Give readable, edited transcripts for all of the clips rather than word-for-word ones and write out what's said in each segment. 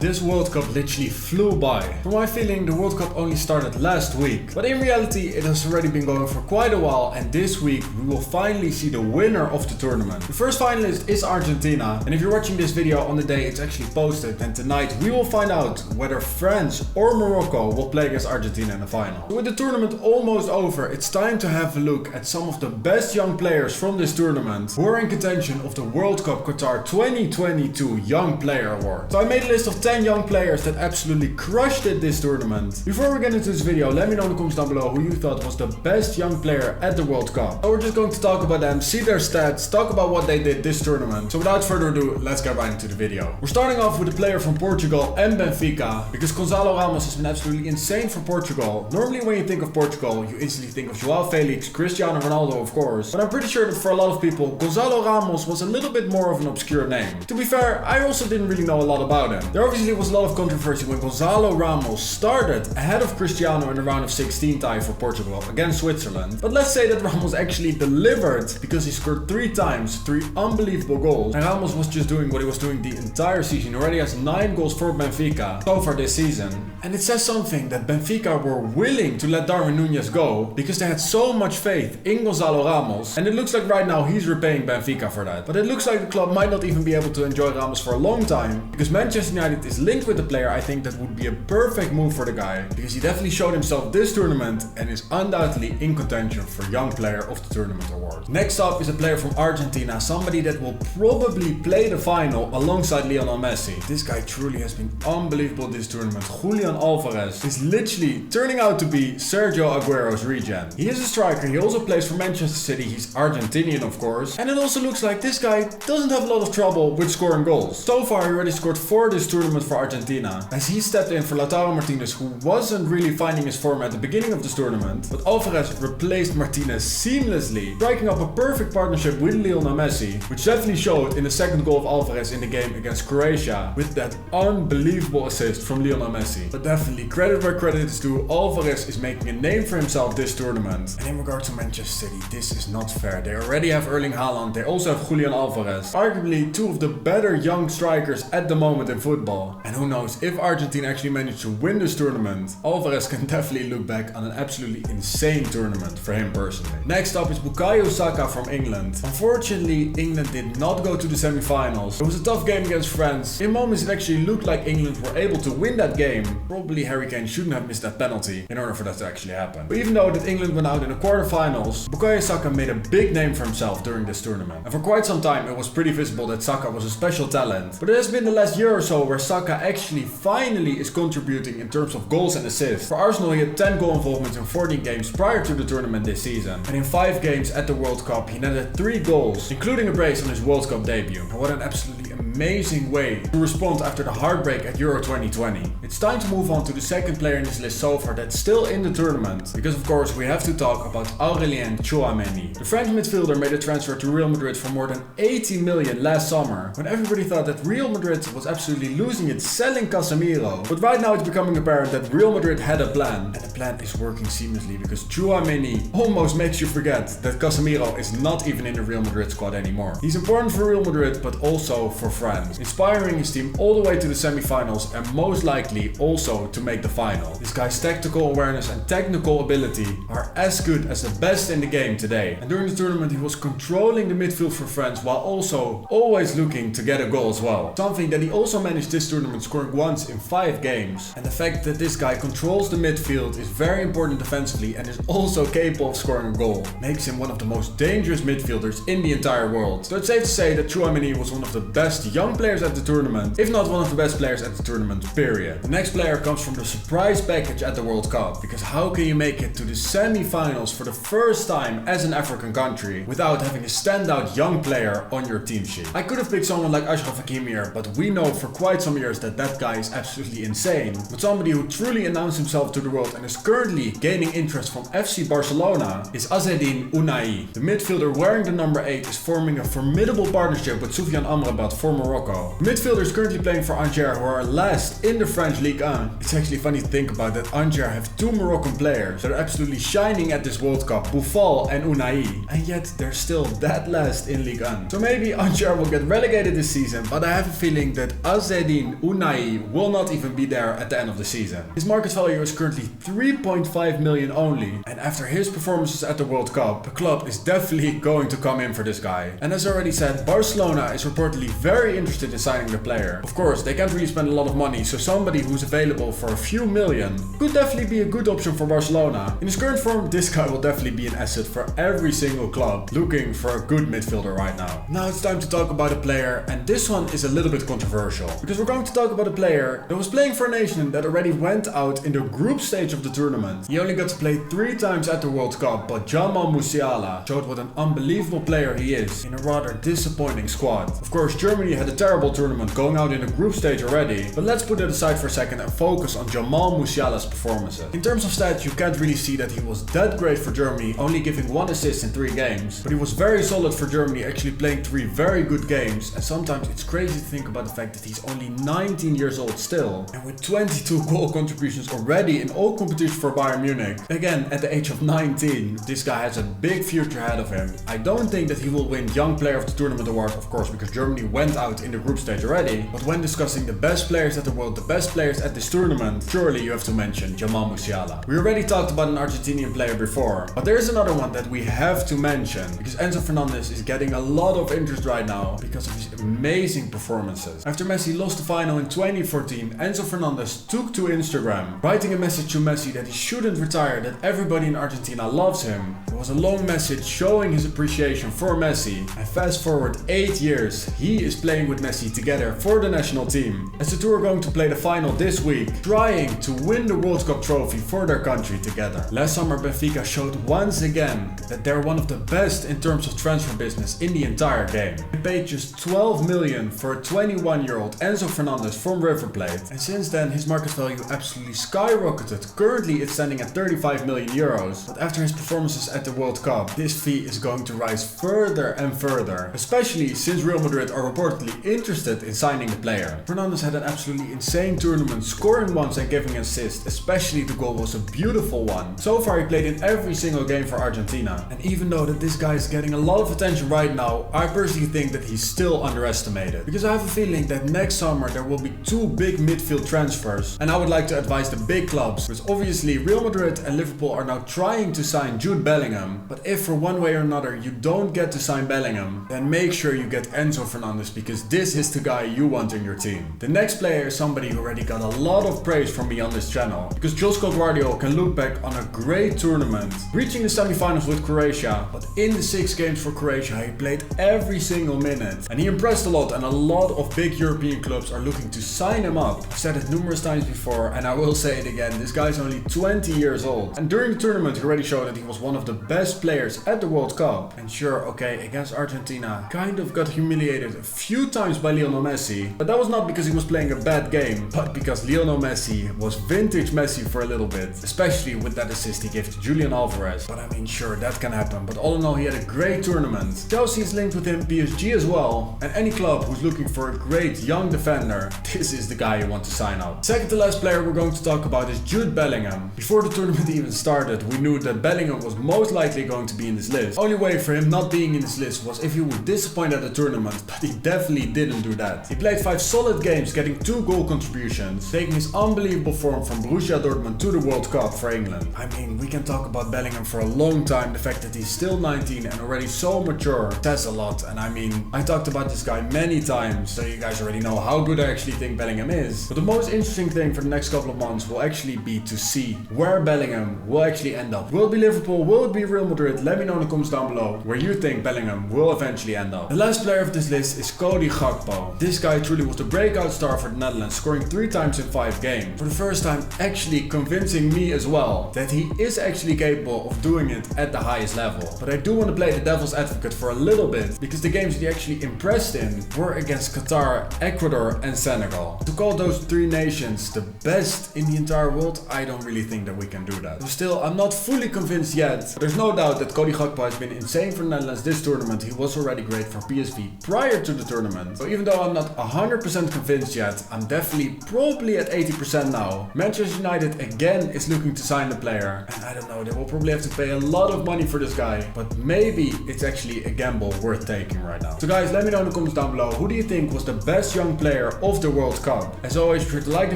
This World Cup literally flew by. From my feeling, the World Cup only started last week, but in reality it has already been going for quite a while, and this week we will finally see the winner of the tournament. The first finalist is Argentina, and if you're watching this video on the day it's actually posted, then tonight we will find out whether France or Morocco will play against Argentina in the final. With the tournament almost over, it's time to have a look at some of the best young players from this tournament who are in contention of the World Cup Qatar 2022 Young Player Award. So I made a list of 10 young players that absolutely crushed it this tournament. Before we get into this video, let me know in the comments down below who you thought was the best young player at the World Cup. So we're just going to talk about them, see their stats, talk about what they did this tournament. So without further ado, let's get right into the video. We're starting off with a player from Portugal and Benfica, because Gonzalo Ramos has been absolutely insane for Portugal. Normally when you think of Portugal, you instantly think of João Felix, Cristiano Ronaldo of course, but I'm pretty sure that for a lot of people, Gonzalo Ramos was a little bit more of an obscure name. To be fair, I also didn't really know a lot about him. There obviously was a lot of controversy when Gonzalo Ramos started ahead of Cristiano in the round of 16 tie for Portugal against Switzerland. But let's say that Ramos actually delivered, because he scored 3 times, 3 unbelievable goals, and Ramos was just doing what he was doing the entire season. He already has 9 goals for Benfica so far this season. And it says something that Benfica were willing to let Darwin Núñez go because they had so much faith in Gonzalo Ramos, and it looks like right now he's repaying Benfica for that. But it looks like the club might not even be able to enjoy Ramos for a long time, because Manchester United is linked with the player. I think that would be a perfect move for the guy, because he definitely showed himself this tournament and is undoubtedly in contention for Young Player of the Tournament award. Next up is a player from Argentina, somebody that will probably play the final alongside Lionel Messi. This guy truly has been unbelievable this tournament. Julian Alvarez is literally turning out to be Sergio Aguero's regen. He is a striker, he also plays for Manchester City, he's Argentinian of course, and it also looks like this guy doesn't have a lot of trouble with scoring goals. So far he already scored 4 this tournament for Argentina, as he stepped in for Lautaro Martinez, who wasn't really finding his form at the beginning of this tournament, but Alvarez replaced Martinez seamlessly, striking up a perfect partnership with Lionel Messi, which definitely showed in the second goal of Alvarez in the game against Croatia, with that unbelievable assist from Lionel Messi. But definitely credit where credit is due, Alvarez is making a name for himself this tournament. And in regard to Manchester City, this is not fair. They already have Erling Haaland, they also have Julian Alvarez, arguably 2 of the better young strikers at the moment in football. And who knows, if Argentina actually managed to win this tournament, Alvarez can definitely look back on an absolutely insane tournament for him personally. Next up is Bukayo Saka from England. Unfortunately, England did not go to the semi-finals. It was a tough game against France. In moments it actually looked like England were able to win that game. Probably Harry Kane shouldn't have missed that penalty in order for that to actually happen. But even though that England went out in the quarterfinals, Bukayo Saka made a big name for himself during this tournament. And for quite some time it was pretty visible that Saka was a special talent. But it has been the last year or so where Saka actually finally is contributing in terms of goals and assists. For Arsenal he had 10 goal involvements in 14 games prior to the tournament this season. And in 5 games at the World Cup he netted 3 goals, including a brace on his World Cup debut. And what an absolutely amazing way to respond after the heartbreak at Euro 2020. It's time to move on to the second player in this list so far that's still in the tournament, because of course we have to talk about Aurelien Tchouameni. The French midfielder made a transfer to Real Madrid for more than 80 million last summer, when everybody thought that Real Madrid was absolutely losing it selling Casemiro. But right now it's becoming apparent that Real Madrid had a plan, and the plan is working seamlessly, because Tchouameni almost makes you forget that Casemiro is not even in the Real Madrid squad anymore. He's important for Real Madrid but also for France, inspiring his team all the way to the semi-finals and most likely also to make the final. This guy's tactical awareness and technical ability are as good as the best in the game today. And during the tournament he was controlling the midfield for France while also always looking to get a goal as well. Something that he also managed this tournament, scoring once in 5 games. And the fact that this guy controls the midfield, is very important defensively and is also capable of scoring a goal, makes him one of the most dangerous midfielders in the entire world. So it's safe to say that Tchouameni was one of the best young players at the tournament, if not one of the best players at the tournament, period. The next player comes from the surprise package at the World Cup, because how can you make it to the semi-finals for the first time as an African country without having a standout young player on your team sheet? I could have picked someone like Achraf Hakimi here, but we know for quite some years that that guy is absolutely insane. But somebody who truly announced himself to the world and is currently gaining interest from FC Barcelona is Azedin Ounahi. The midfielder wearing the number 8 is forming a formidable partnership with Soufiane Amrabat for Morocco. The midfielder is currently playing for Angers, who are last in the French Ligue 1. It's actually funny to think about that Angers have two Moroccan players that are absolutely shining at this World Cup, Bukayo and Ounahi, and yet they're still dead last in Ligue 1. So maybe Angers will get relegated this season, but I have a feeling that Azedin Ounahi will not even be there at the end of the season. His market value is currently 3.5 million only, and after his performances at the World Cup, the club is definitely going to come in for this guy. And as I already said, Barcelona is reportedly very interested in signing the player. Of course, they can't really spend a lot of money, so somebody who's available for a few million could definitely be a good option for Barcelona. In his current form, this guy will definitely be an asset for every single club looking for a good midfielder right now. Now it's time to talk about a player, and this one is a little bit controversial, because we're going to talk about a player that was playing for a nation that already went out in the group stage of the tournament. He only got to play 3 times at the World Cup, but Jamal Musiala showed what an unbelievable player he is in a rather disappointing squad. Of course, Germany had a terrible tournament going out in the group stage already, but let's put it aside for a second and focus on Jamal Musiala's performances. In terms of stats, you can't really see that he was that great for Germany, only giving 1 assist in 3 games, but he was very solid for Germany, actually playing 3 very good games, and sometimes it's crazy to think about the fact that he's only 19 years old still, and with 22 goal contributions already in all competitions for Bayern Munich. Again, at the age of 19, this guy has a big future ahead of him. I don't think that he will win Young Player of the Tournament award, of course, because Germany went out in the group stage already, but when discussing the best players at the world, the best players at this tournament, surely you have to mention Jamal Musiala. We already talked about an Argentinian player before, but there is another one that we have to mention, because Enzo Fernandez is getting a lot of interest right now because of his amazing performances. After Messi lost the final in 2014, Enzo Fernandez took to Instagram, writing a message to Messi that he shouldn't retire, that everybody in Argentina loves him. It was a long message showing his appreciation for Messi, and fast forward 8 years, he is playing with Messi together for the national team, as the two are going to play the final this week, trying to win the World Cup trophy for their country together. Last summer, Benfica showed once again that they're one of the best in terms of transfer business in the entire game. They paid just 12 million for a 21-year-old Enzo Fernandez from River Plate, and since then his market value absolutely skyrocketed. Currently it's standing at 35 million euros, but after his performances at the World Cup, this fee is going to rise further and further, especially since Real Madrid are reportedly interested in signing the player. Fernandez had an absolutely insane tournament, scoring once and giving an assist, especially the goal was a beautiful one. So far he played in every single game for Argentina, and even though that this guy is getting a lot of attention right now, I personally think that he's still underestimated, because I have a feeling that next summer there will be 2 big midfield transfers, and I would like to advise the big clubs, because obviously Real Madrid and Liverpool are now trying to sign Jude Bellingham, but if for one way or another you don't get to sign Bellingham, then make sure you get Enzo Fernandez, because this is the guy you want in your team. The next player is somebody who already got a lot of praise from me on this channel, because Josko Gvardiol can look back on a great tournament, reaching the semi-finals with Croatia, but in the 6 games for Croatia he played every single minute, and he impressed a lot, and a lot of big European clubs are looking to sign him up. I've said it numerous times before, and I will say it again, this guy is only 20 years old, and during the tournament he already showed that he was one of the best players at the World Cup. And sure, okay, against Argentina, kind of got humiliated a few times by Lionel Messi, but that was not because he was playing a bad game, but because Lionel Messi was vintage Messi for a little bit, especially with that assist he gave to Julian Alvarez. But I mean, sure, that can happen, but all in all he had a great tournament. Chelsea is linked with him, PSG as well, and any club who's looking for a great young defender, this is the guy you want to sign up. Second to last player we're going to talk about is Jude Bellingham. Before the tournament even started, we knew that Bellingham was most likely going to be in this list. Only way for him not being in this list was if he would disappoint at the tournament, but he definitely didn't do that. He played 5 solid games, getting 2 goal contributions, taking his unbelievable form from Borussia Dortmund to the World Cup for England. I mean, we can talk about Bellingham for a long time. The fact that he's still 19 and already so mature says a lot, and I mean, I talked about this guy many times, so you guys already know how good I actually think Bellingham is. But the most interesting thing for the next couple of months will actually be to see where Bellingham will actually end up. Will it be Liverpool? Will it be Real Madrid? Let me know in the comments down below where you think Bellingham will eventually end up. The last player of this list is Cody Gakpo. This guy truly was the breakout star for the Netherlands, scoring 3 times in 5 games. For the first time actually convincing me as well that he is actually capable of doing it at the highest level. But I do want to play the devil's advocate for a little bit, because the games that he actually impressed in were against Qatar, Ecuador and Senegal. To call those 3 nations the best in the entire world, I don't really think that we can do that. So still, I'm not fully convinced yet, but there's no doubt that Cody Gakpo has been insane for the Netherlands this tournament. He was already great for PSV prior to the tournament. tournament. So even though I'm not 100% convinced yet, I'm definitely probably at 80% now. Manchester United again is looking to sign the player, and I don't know, they will probably have to pay a lot of money for this guy, but maybe it's actually a gamble worth taking right now. So guys, let me know in the comments down below, who do you think was the best young player of the World Cup? As always, be sure to like the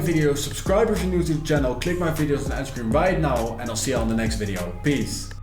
video, subscribe if you're new to the channel, click my videos on the end screen right now, and I'll see you on the next video. Peace.